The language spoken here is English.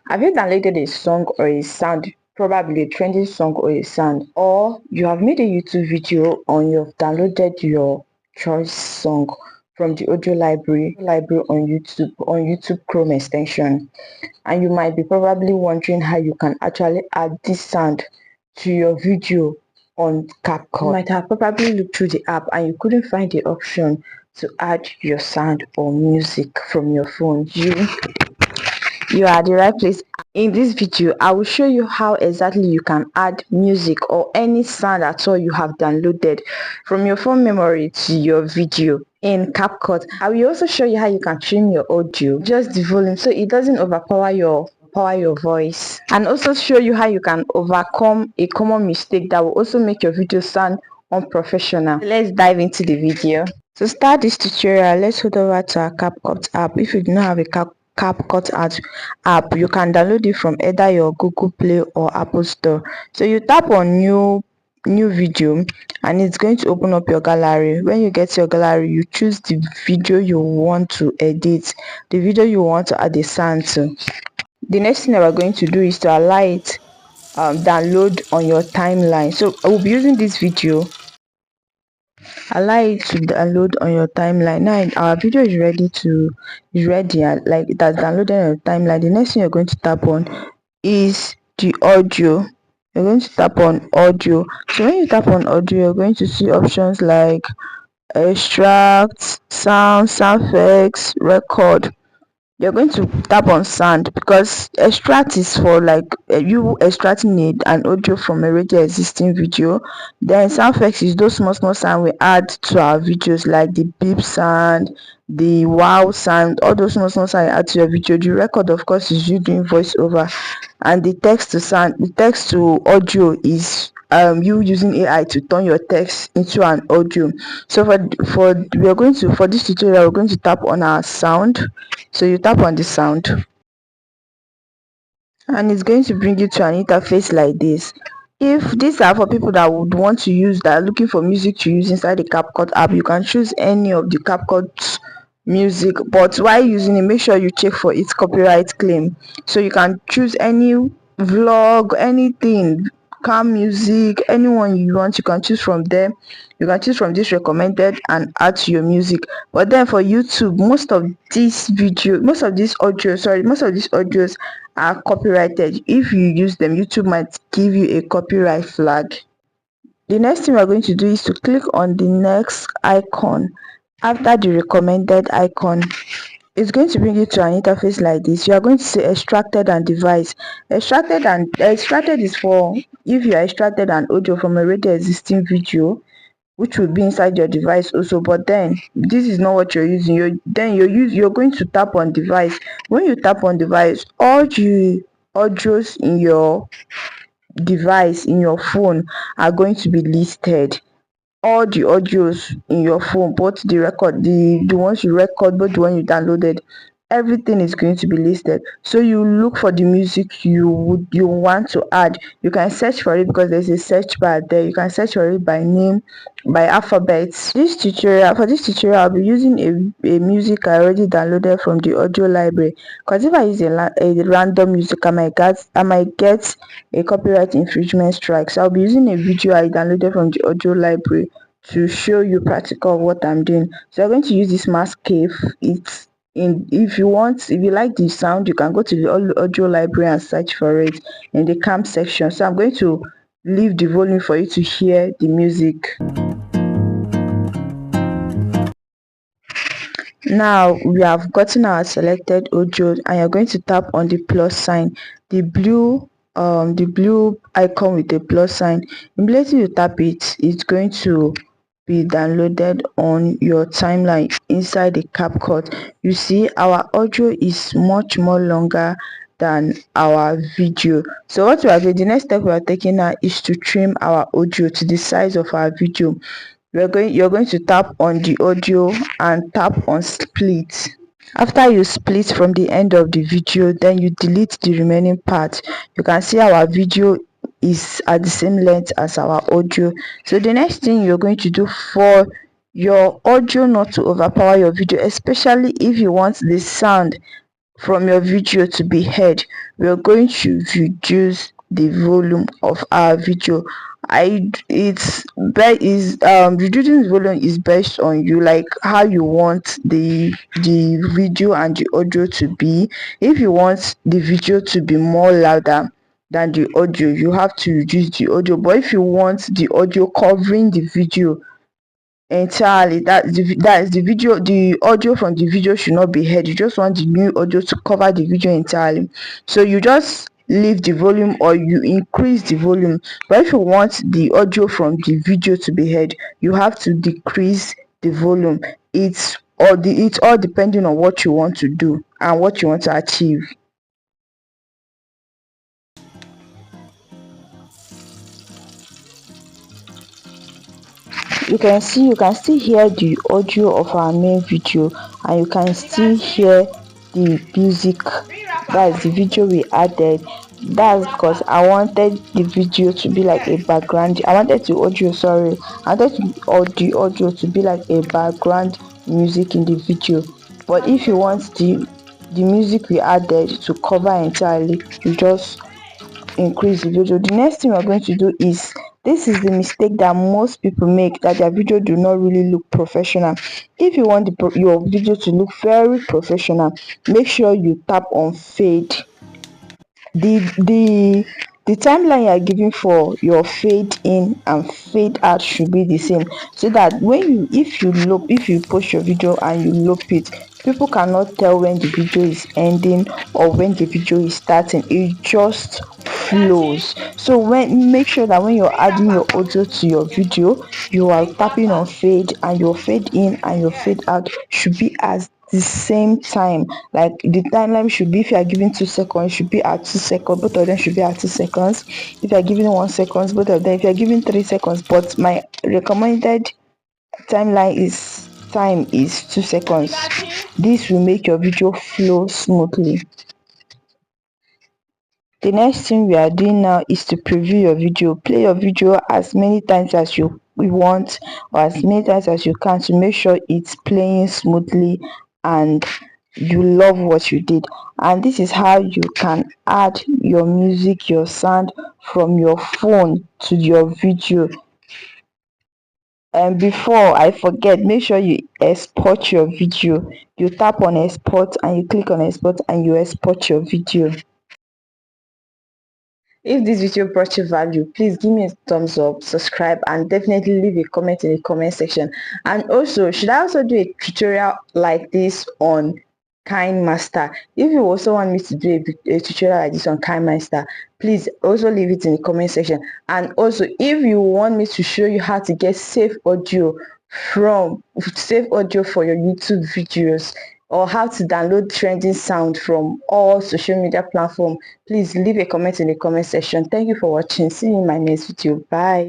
Have you downloaded a song or a sound, probably a trending song or a sound, or you have made a YouTube video on you've downloaded your choice song from the audio library on YouTube Chrome extension, and you might be probably wondering how you can actually add this sound to your video on CapCut. You might have probably looked through the app and you couldn't find the option to add your sound or music from your phone. You are at the right place. In this video, I will show you how exactly you can add music or any sound at all you have downloaded from your phone memory to your video in CapCut. I will also show you how you can trim your audio, just the volume, so it doesn't overpower your voice, and also show you how you can overcome a common mistake that will also make your video sound unprofessional. Let's dive into the video. To start this tutorial, let's head over to our CapCut app. If you do not have a CapCut app, you can download it from either your Google Play or Apple Store. So you tap on new video and it's going to open up your gallery. When you get your gallery, you choose the video you want to edit, the video you want to add a sound to. The next thing that we're going to do is to allow it download on your timeline. So I will be using this video. Allow it to download on your timeline. Now our video is ready, like it has downloaded on your timeline. The next thing you're going to tap on is the audio. You're going to tap on audio. So when you tap on audio, you're going to see options like extract, sound effects, record. You're going to tap on sound because extract is for like you extracting an audio from a already existing video. Then sound effects is those small sound we add to our videos, like the beep sound, the wow sound, all those small sound you add to your video. The record, of course, is you doing voiceover, and the text to audio is you using AI to turn your text into an audio. So for this tutorial, we're going to tap on our sound. So you tap on the sound and it's going to bring you to an interface like this. If these are for people that would want to use, that are looking for music to use inside the CapCut app, you can choose any of the CapCut music, but while using it, make sure you check for its copyright claim. So you can choose any vlog, anything, car music, anyone you want, you can choose from them. You can choose from this recommended and add to your music. But then for YouTube, most of these audios are copyrighted. If you use them, YouTube might give you a copyright flag. The next thing we're going to do is to click on the next icon after the recommended icon. It's going to bring you to an interface like this. You are going to say extracted and device. Extracted is for if you are extracted an audio from a already existing video, which will be inside your device also. But then this is not what you're using. You're going to tap on device. When you tap on device, all the audios in your device, in your phone, are going to be listed. All the audios in your phone, both the ones you record, both the one you downloaded, everything is going to be listed. So you look for the music you want to add. You can search for it because there's a search bar there. You can search for it by name, by alphabets. For this tutorial, I'll be using a music I already downloaded from the audio library, because if I use a random music, I might get a copyright infringement strike. So I'll be using a video I downloaded from the audio library to show you practical of what I'm doing. So I'm going to use this mask cave. If you like the sound, you can go to the audio library and search for it in the camp section. So I'm going to leave the volume for you to hear the music. Now we have gotten our selected audio, and you're going to tap on the plus sign, the blue icon with the plus sign. Immediately you tap it, it's going to be downloaded on your timeline inside the CapCut. You see our audio is much more longer than our video. So what we are doing, the next step we are taking now is to trim our audio to the size of our video. You're going to tap on the audio and tap on split. After you split from the end of the video, then you delete the remaining part. You can see our video is at the same length as our audio. So the next thing you're going to do for your audio not to overpower your video, especially if you want the sound from your video to be heard, we're going to reduce the volume of our video. Reducing the volume is based on you, like how you want the video and the audio to be. If you want the video to be more louder than the audio, you have to reduce the audio. But if you want the audio covering the video entirely, that is the video, the audio from the video should not be heard. You just want the new audio to cover the video entirely, so you just leave the volume or you increase the volume. But if you want the audio from the video to be heard, you have to decrease the volume. It's all depending on what you want to do and what you want to achieve. You can still hear the audio of our main video, and you can still hear the music. That's the video we added. That's because I wanted the video to be like a background. I wanted the audio, sorry, I wanted the audio to be like a background music in the video. But if you want the music we added to cover entirely, you just increase the video. The next thing we're going to do is, this is the mistake that most people make, that their video do not really look professional. If you want your video to look very professional, make sure you tap on fade. The timeline you are giving for your fade in and fade out should be the same, so that if you post your video and you loop it, people cannot tell when the video is ending or when the video is starting. It just flows. So make sure that when you're adding your audio to your video, you are tapping on fade, and your fade in and your fade out should be at the same time. Like the timeline should be, if you are giving 2 seconds, should be at 2 seconds. Both of them should be at 2 seconds. If you are giving 1 second, both of them. If you are giving 3 seconds, but my recommended time is 2 seconds. This will make your video flow smoothly. The next thing we are doing now is to preview your video. Play your video as many times as you want, or as many times as you can, to make sure it's playing smoothly and you love what you did. And this is how you can add your music, your sound from your phone to your video. And before I forget, make sure you export your video. You tap on export and you click on export and you export your video. If this video brought you value, please give me a thumbs up, subscribe, and definitely leave a comment in the comment section. And also, should I also do a tutorial like this on KineMaster? If you also want me to do a tutorial like this on KineMaster, please also leave it in the comment section. And also, if you want me to show you how to get safe audio for your YouTube videos, or how to download trending sound from all social media platforms, please leave a comment in the comment section. Thank you for watching. See you in my next video. Bye.